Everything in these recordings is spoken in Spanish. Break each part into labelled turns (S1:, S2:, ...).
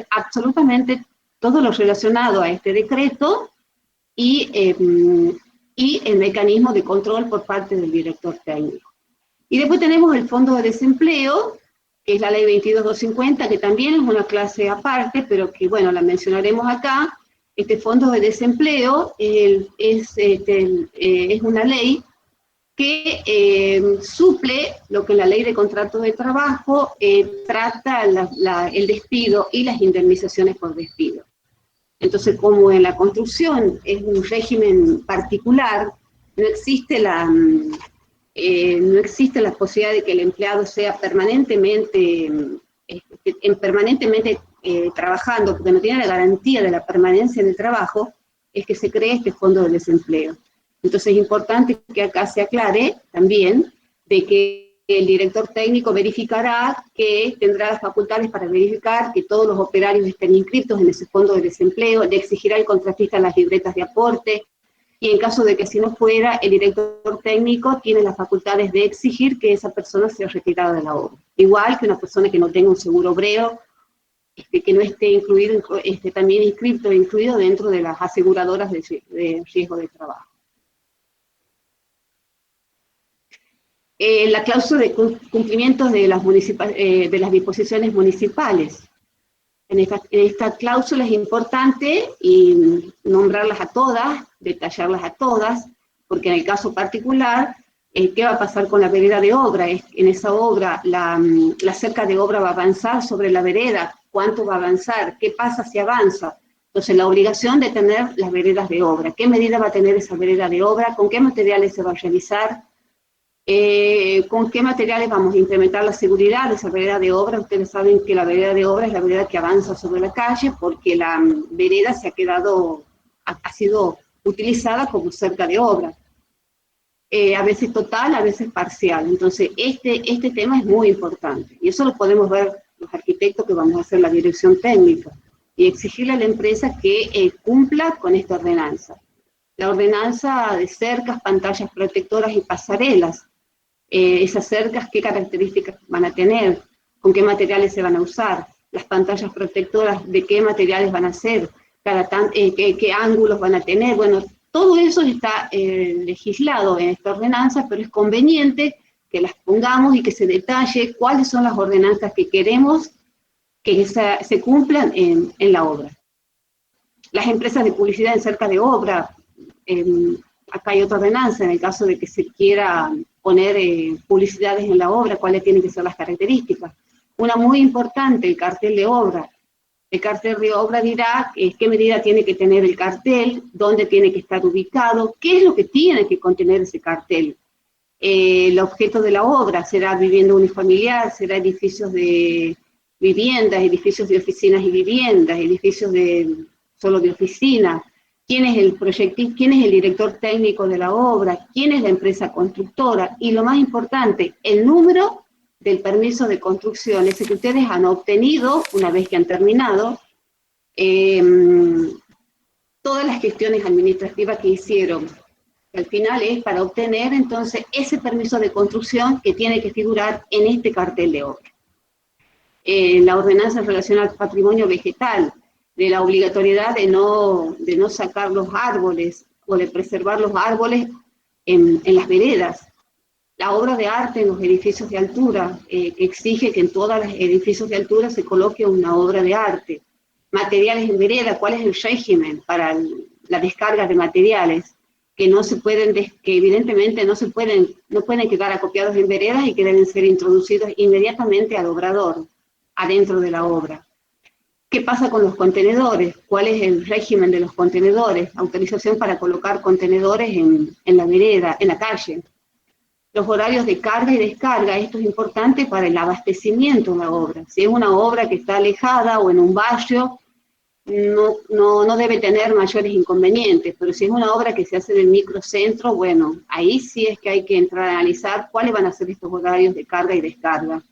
S1: absolutamente todo lo relacionado a este decreto y el mecanismo de control por parte del director técnico. Y después tenemos el Fondo de Desempleo, que es la ley 22250, que también es una clase aparte, pero que, bueno, la mencionaremos acá. Este Fondo de Desempleo es una ley que suple lo que la ley de contratos de trabajo trata el despido y las indemnizaciones por despido. Entonces, como en la construcción es un régimen particular, no existe la posibilidad de que el empleado sea permanentemente trabajando, porque no tiene la garantía de la permanencia en el trabajo, es que se cree este fondo de desempleo. Entonces es importante que acá se aclare también de que el director técnico verificará que tendrá las facultades para verificar que todos los operarios estén inscritos en ese fondo de desempleo, le exigirá al contratista las libretas de aporte, y en caso de que si no fuera, el director técnico tiene las facultades de exigir que esa persona sea retirada de la obra. Igual que una persona que no tenga un seguro obrero, que no esté incluido, también incluido dentro de las aseguradoras de riesgo de trabajo. La cláusula de cumplimiento de las disposiciones municipales. En esta cláusula es importante nombrarlas a todas, detallarlas a todas, porque en el caso particular, ¿qué va a pasar con la vereda de obra? En esa obra, la cerca de obra va a avanzar sobre la vereda, ¿cuánto va a avanzar? ¿Qué pasa si avanza? Entonces, la obligación de tener las veredas de obra. ¿Qué medida va a tener esa vereda de obra? ¿Con qué materiales se va a realizar? ¿Con qué materiales vamos a implementar la seguridad de esa vereda de obra? Ustedes saben que la vereda de obra es la vereda que avanza sobre la calle porque la vereda ha sido utilizada como cerca de obra. A veces total, a veces parcial. Entonces, este tema es muy importante. Y eso lo podemos ver los arquitectos que vamos a hacer la dirección técnica y exigirle a la empresa que cumpla con esta ordenanza. La ordenanza de cercas, pantallas protectoras y pasarelas. Esas cercas, qué características van a tener, con qué materiales se van a usar, las pantallas protectoras, de qué materiales van a ser, qué ángulos van a tener. Bueno, todo eso está legislado en esta ordenanza, pero es conveniente que las pongamos y que se detalle cuáles son las ordenanzas que queremos que se cumplan en la obra. Las empresas de publicidad en cerca de obra, acá hay otra ordenanza, en el caso de que se quiera poner publicidades en la obra, cuáles tienen que ser las características. Una muy importante, el cartel de obra. El cartel de obra dirá qué medida tiene que tener el cartel, dónde tiene que estar ubicado, qué es lo que tiene que contener ese cartel. El objeto de la obra será vivienda unifamiliar, será edificios de viviendas, edificios de oficinas y viviendas, edificios solo de oficinas. ¿Quién es el proyectista? ¿Quién es el director técnico de la obra? ¿Quién es la empresa constructora? Y lo más importante, el número del permiso de construcción, ese que ustedes han obtenido una vez que han terminado, todas las gestiones administrativas que hicieron. Al final es para obtener entonces ese permiso de construcción que tiene que figurar en este cartel de obra. La ordenanza relacionada al patrimonio vegetal, de la obligatoriedad de no sacar los árboles o de preservar los árboles en las veredas. La obra de arte en los edificios de altura, que exige que en todos los edificios de altura se coloque una obra de arte. Materiales en vereda, ¿cuál es el régimen para la descarga de materiales? Que evidentemente no pueden quedar acopiados en veredas y que deben ser introducidos inmediatamente al obrador, adentro de la obra. ¿Qué pasa con los contenedores? ¿Cuál es el régimen de los contenedores? Autorización para colocar contenedores en la vereda, en la calle. Los horarios de carga y descarga, esto es importante para el abastecimiento de la obra. Si es una obra que está alejada o en un barrio, no debe tener mayores inconvenientes, pero si es una obra que se hace en el microcentro, bueno, ahí sí es que hay que entrar a analizar cuáles van a ser estos horarios de carga y descarga.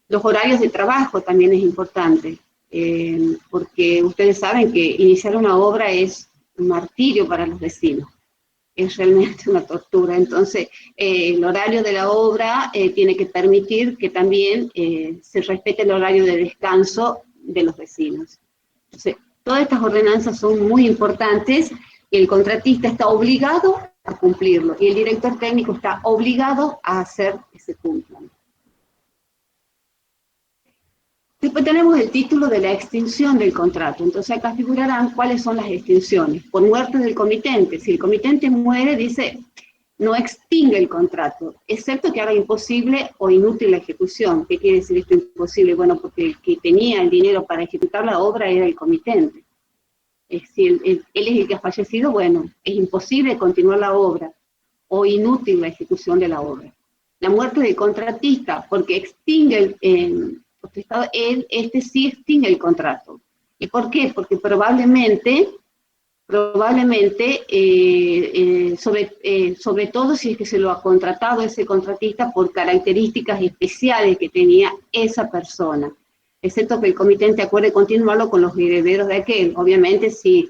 S1: Los horarios de trabajo también es importante, porque ustedes saben que iniciar una obra es un martirio para los vecinos, es realmente una tortura. Entonces, el horario de la obra tiene que permitir que también se respete el horario de descanso de los vecinos. Entonces, todas estas ordenanzas son muy importantes, y el contratista está obligado a cumplirlo, y el director técnico está obligado a hacer que se cumplan. Después tenemos el título de la extinción del contrato. Entonces acá figurarán cuáles son las extinciones. Por muerte del comitente. Si el comitente muere, dice, no extingue el contrato, excepto que haga imposible o inútil la ejecución. ¿Qué quiere decir esto imposible? Bueno, porque el que tenía el dinero para ejecutar la obra era el comitente. Si él es el que ha fallecido, bueno, es imposible continuar la obra, o inútil la ejecución de la obra. La muerte del contratista, porque extingue este sí extingue el contrato. ¿Y por qué? Porque probablemente sobre todo si es que se lo ha contratado ese contratista por características especiales que tenía esa persona, excepto que el comitente acuerde continuarlo con los herederos de aquel. Obviamente si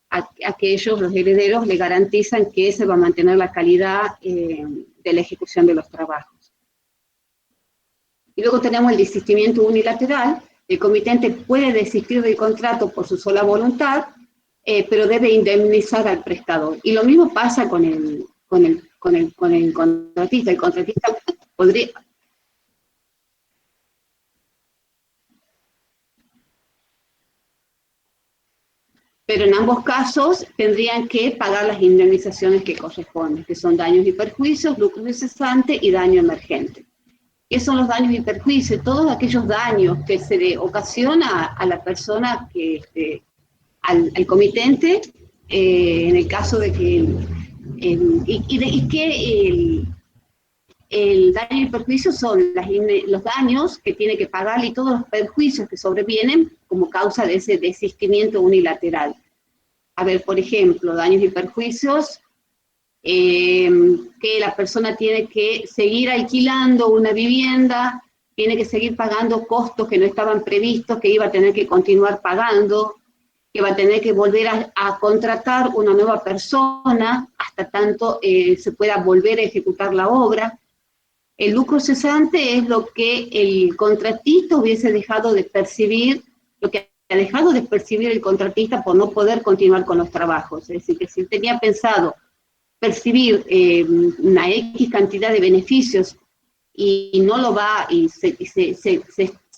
S1: aquellos, los herederos, le garantizan que se va a mantener la calidad de la ejecución de los trabajos. Y luego tenemos el desistimiento unilateral. El comitente puede desistir del contrato por su sola voluntad, pero debe indemnizar al prestador. Y lo mismo pasa con el contratista. El contratista podría... Pero en ambos casos tendrían que pagar las indemnizaciones que corresponden, que son daños y perjuicios, lucro incesante y daño emergente. ¿Qué son los daños y perjuicios? Todos aquellos daños que se le ocasiona a la persona, al comitente, en el caso de que el daño y perjuicio son los daños que tiene que pagar y todos los perjuicios que sobrevienen como causa de ese desistimiento unilateral. A ver, por ejemplo, daños y perjuicios, que la persona tiene que seguir alquilando una vivienda, tiene que seguir pagando costos que no estaban previstos, que iba a tener que continuar pagando, que va a tener que volver a contratar una nueva persona hasta tanto se pueda volver a ejecutar la obra. El lucro cesante es lo que el contratista hubiese dejado de percibir, lo que ha dejado de percibir el contratista por no poder continuar con los trabajos. Es decir, que si tenía pensado percibir una X cantidad de beneficios y no lo va, y se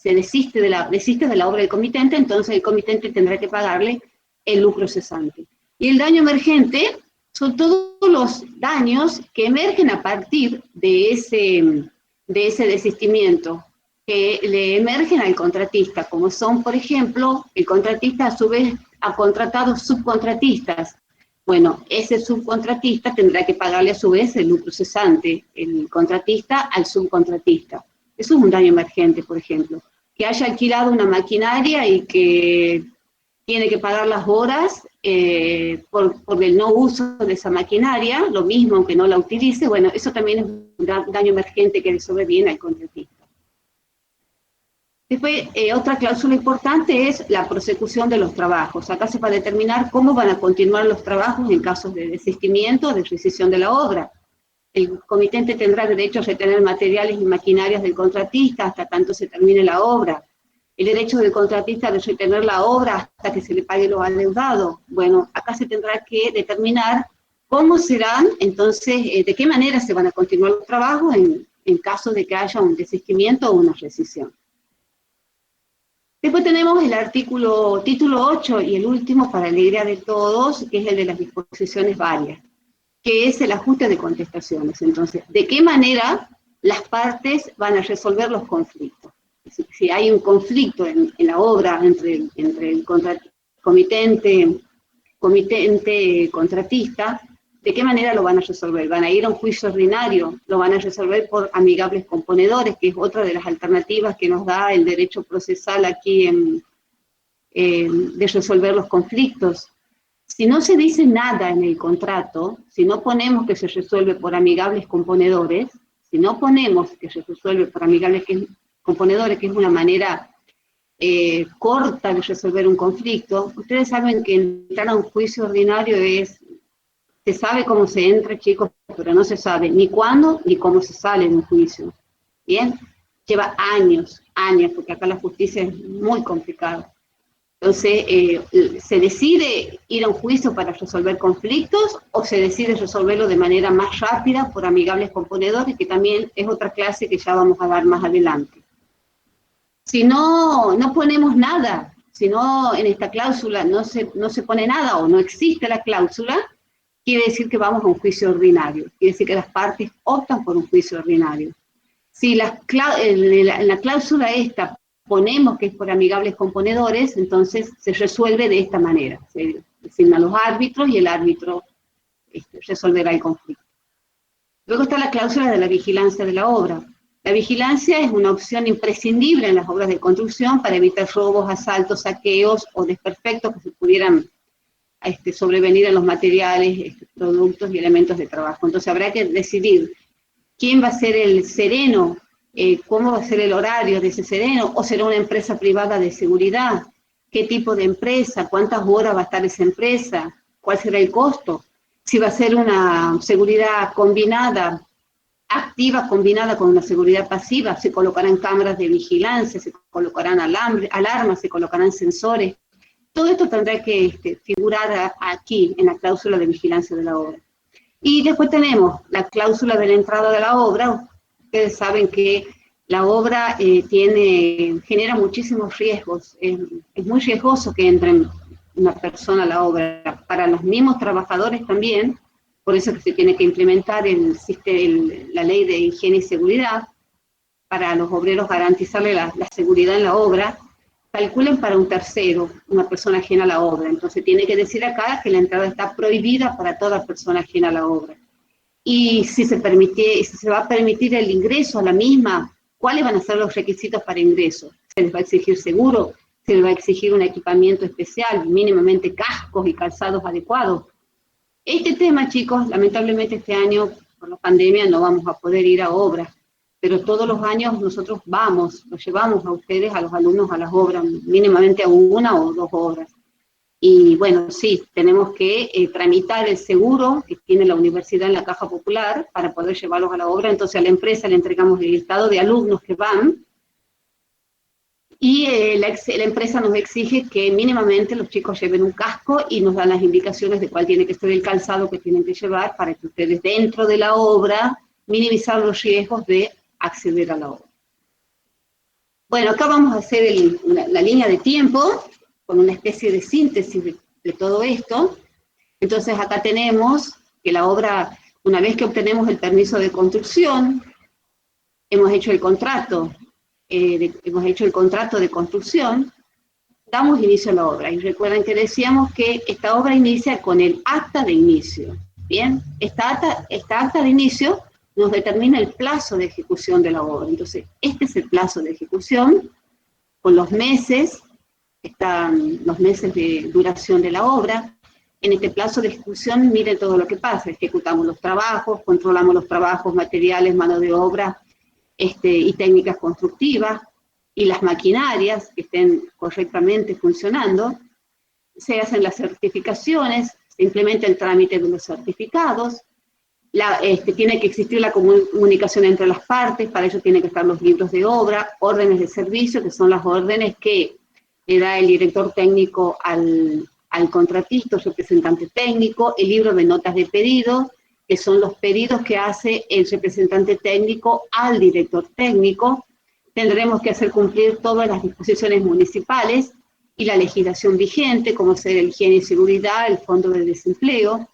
S1: desiste de la obra del comitente, entonces el comitente tendrá que pagarle el lucro cesante. Y el daño emergente son todos los daños que emergen a partir de ese desistimiento, que le emergen al contratista, como son, por ejemplo, el contratista a su vez ha contratado subcontratistas. Bueno, ese subcontratista tendrá que pagarle a su vez el lucro cesante, el contratista al subcontratista. Eso es un daño emergente, por ejemplo. Que haya alquilado una maquinaria y que tiene que pagar las horas por el no uso de esa maquinaria, lo mismo aunque no la utilice, bueno, eso también es un daño emergente que le sobreviene al contratista. Después, otra cláusula importante es la prosecución de los trabajos. Acá se va a determinar cómo van a continuar los trabajos en casos de desistimiento o de rescisión de la obra. El comitente tendrá derecho a retener materiales y maquinarias del contratista hasta tanto se termine la obra. El derecho del contratista de retener la obra hasta que se le pague lo adeudado. Bueno, acá se tendrá que determinar cómo serán, entonces, de qué manera se van a continuar los trabajos en caso de que haya un desistimiento o una rescisión. Después tenemos el título 8 y el último para alegría de todos, que es el de las disposiciones varias, que es el ajuste de contestaciones. Entonces, ¿de qué manera las partes van a resolver los conflictos? Si hay un conflicto en la obra entre el comitente contratista, ¿de qué manera lo van a resolver? ¿Van a ir a un juicio ordinario? ¿Lo van a resolver por amigables componedores, que es otra de las alternativas que nos da el derecho procesal aquí de resolver los conflictos? Si no se dice nada en el contrato, si no ponemos que se resuelve por amigables componedores, si no ponemos que se resuelve por amigables componedores, que es una manera corta de resolver un conflicto, ustedes saben que entrar a un juicio ordinario se sabe cómo se entra, chicos, pero no se sabe ni cuándo ni cómo se sale de un juicio. ¿Bien? lleva años, porque acá la justicia es muy complicada. Entonces, ¿se decide ir a un juicio para resolver conflictos o se decide resolverlo de manera más rápida por amigables componedores, que también es otra clase que ya vamos a dar más adelante? Si no ponemos nada, si no en esta cláusula no se pone nada o no existe la cláusula, quiere decir que vamos a un juicio ordinario, quiere decir que las partes optan por un juicio ordinario. Si en la cláusula esta ponemos que es por amigables componedores, entonces se resuelve de esta manera. Se designan los árbitros y el árbitro resolverá el conflicto. Luego está la cláusula de la vigilancia de la obra. La vigilancia es una opción imprescindible en las obras de construcción para evitar robos, asaltos, saqueos o desperfectos que se pudieran sobrevenir en los materiales, productos y elementos de trabajo. Entonces habrá que decidir quién va a ser el sereno, cómo va a ser el horario de ese sereno, o será una empresa privada de seguridad, qué tipo de empresa, cuántas horas va a estar esa empresa, cuál será el costo, si va a ser una seguridad combinada, activa combinada con una seguridad pasiva, se colocarán cámaras de vigilancia, se colocarán alarmas, se colocarán sensores. Todo esto tendrá que figurar aquí en la cláusula de vigilancia de la obra. Y después tenemos la cláusula de la entrada de la obra. Ustedes saben que la obra genera muchísimos riesgos. Es muy riesgoso que entre una persona a la obra. Para los mismos trabajadores también, por eso que se tiene que implementar la ley de higiene y seguridad, para los obreros garantizarle la seguridad en la obra. Calculen para un tercero, una persona ajena a la obra. Entonces tiene que decir acá que la entrada está prohibida para toda persona ajena a la obra. Y si se va a permitir el ingreso a la misma, ¿cuáles van a ser los requisitos para ingreso? ¿Se les va a exigir seguro? ¿Se les va a exigir un equipamiento especial, mínimamente cascos y calzados adecuados? Este tema, chicos, lamentablemente este año, por la pandemia, no vamos a poder ir a obras, pero todos los años nosotros los llevamos a ustedes, a los alumnos, a las obras, mínimamente a una o dos obras. Y bueno, sí, tenemos que tramitar el seguro que tiene la universidad en la Caja Popular para poder llevarlos a la obra. Entonces a la empresa le entregamos el listado de alumnos que van, y la empresa nos exige que mínimamente los chicos lleven un casco y nos dan las indicaciones de cuál tiene que ser el calzado que tienen que llevar para que ustedes dentro de la obra minimizar los riesgos de acceder a la obra. Bueno, acá vamos a hacer la línea de tiempo con una especie de síntesis de todo esto. Entonces acá tenemos que la obra, una vez que obtenemos el permiso de construcción, hemos hecho el contrato de construcción, damos inicio a la obra. Y recuerden que decíamos que esta obra inicia con el acta de inicio. Bien, esta acta de inicio nos determina el plazo de ejecución de la obra. Entonces, este es el plazo de ejecución, con los meses, están los meses de duración de la obra. En este plazo de ejecución, miren todo lo que pasa. Ejecutamos los trabajos, controlamos los trabajos, materiales, mano de obra, y técnicas constructivas, y las maquinarias que estén correctamente funcionando. Se hacen las certificaciones, se implementa el trámite de los certificados, tiene que existir la comunicación entre las partes, para ello tienen que estar los libros de obra, órdenes de servicio, que son las órdenes que le da el director técnico al contratista, representante técnico, el libro de notas de pedido, que son los pedidos que hace el representante técnico al director técnico. Tendremos que hacer cumplir todas las disposiciones municipales y la legislación vigente, como ser el higiene y seguridad, el fondo de desempleo,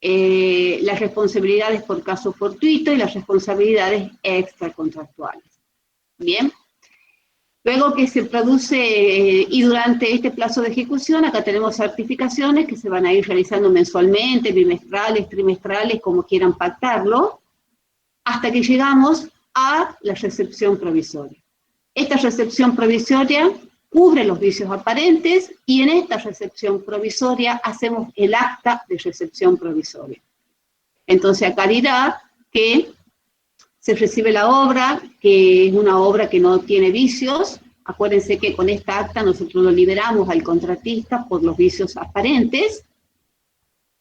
S1: las responsabilidades por caso fortuito y las responsabilidades extracontractuales. Bien. Luego que se produce, y durante este plazo de ejecución, acá tenemos certificaciones que se van a ir realizando mensualmente, bimestrales, trimestrales, como quieran pactarlo, hasta que llegamos a la recepción provisoria. Esta recepción provisoria cubre los vicios aparentes, y en esta recepción provisoria hacemos el acta de recepción provisoria. Entonces acá dirá que se recibe la obra, que es una obra que no tiene vicios. Acuérdense que con esta acta nosotros lo liberamos al contratista por los vicios aparentes,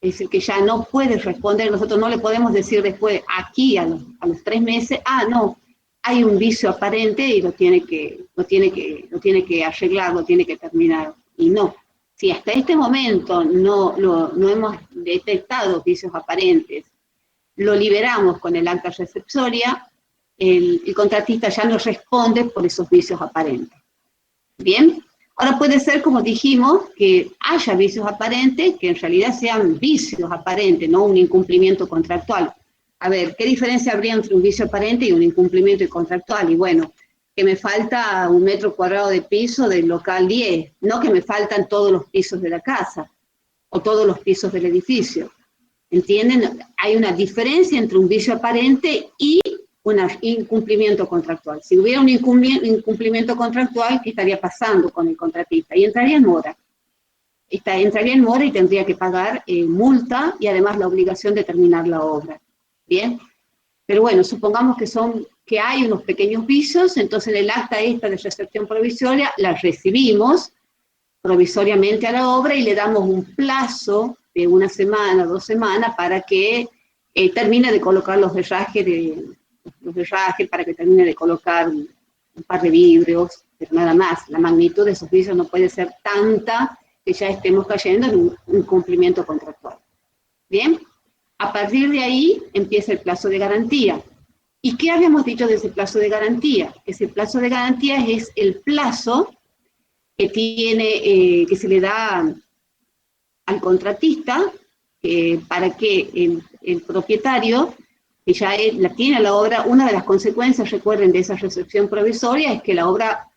S1: es decir, que ya no puede responder, nosotros no le podemos decir después, aquí a los 3 meses, no, hay un vicio aparente y lo tiene que arreglar, lo tiene que terminar. Y no. Si hasta este momento no hemos detectado vicios aparentes, lo liberamos con el acta receptoria, el contratista ya no responde por esos vicios aparentes. ¿Bien? Ahora puede ser, como dijimos, que haya vicios aparentes, que en realidad sean vicios aparentes, no un incumplimiento contractual. A ver, ¿qué diferencia habría entre un vicio aparente y un incumplimiento contractual? Y bueno, que me falta 1 metro cuadrado de piso del local 10, no que me faltan todos los pisos de la casa o todos los pisos del edificio. ¿Entienden? Hay una diferencia entre un vicio aparente y un incumplimiento contractual. Si hubiera un incumplimiento contractual, ¿qué estaría pasando con el contratista? Y entraría en mora. Entraría en mora y tendría que pagar multa y además la obligación de terminar la obra. ¿Bien? Pero bueno, supongamos que hay unos pequeños vicios, entonces en el acta esta de recepción provisoria la recibimos provisoriamente a la obra y le damos un plazo de 1 semana, 2 semanas para que termine de colocar los herrajes, para que termine de colocar un par de vidrios, pero nada más. La magnitud de esos vicios no puede ser tanta que ya estemos cayendo en un cumplimiento contractual. ¿Bien? A partir de ahí empieza el plazo de garantía. ¿Y qué habíamos dicho de ese plazo de garantía? Ese plazo de garantía es el plazo que se le da al contratista para que el propietario, que ya tiene la obra, una de las consecuencias, recuerden, de esa recepción provisoria es que la obra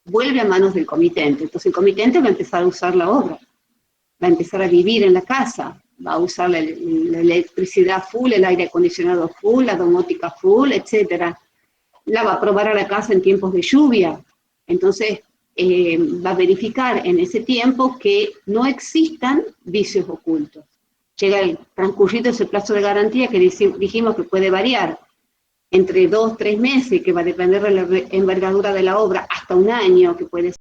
S1: vuelve a manos del comitente. Entonces el comitente va a empezar a usar la obra, va a empezar a vivir en la casa, va a usar la electricidad full, el aire acondicionado full, la domótica full, etc. La va a probar a la casa en tiempos de lluvia. Entonces va a verificar en ese tiempo que no existan vicios ocultos. Llega el transcurrido ese plazo de garantía que dijimos que puede variar entre 2, 3 meses, que va a depender de la envergadura de la obra, hasta 1 año, que puede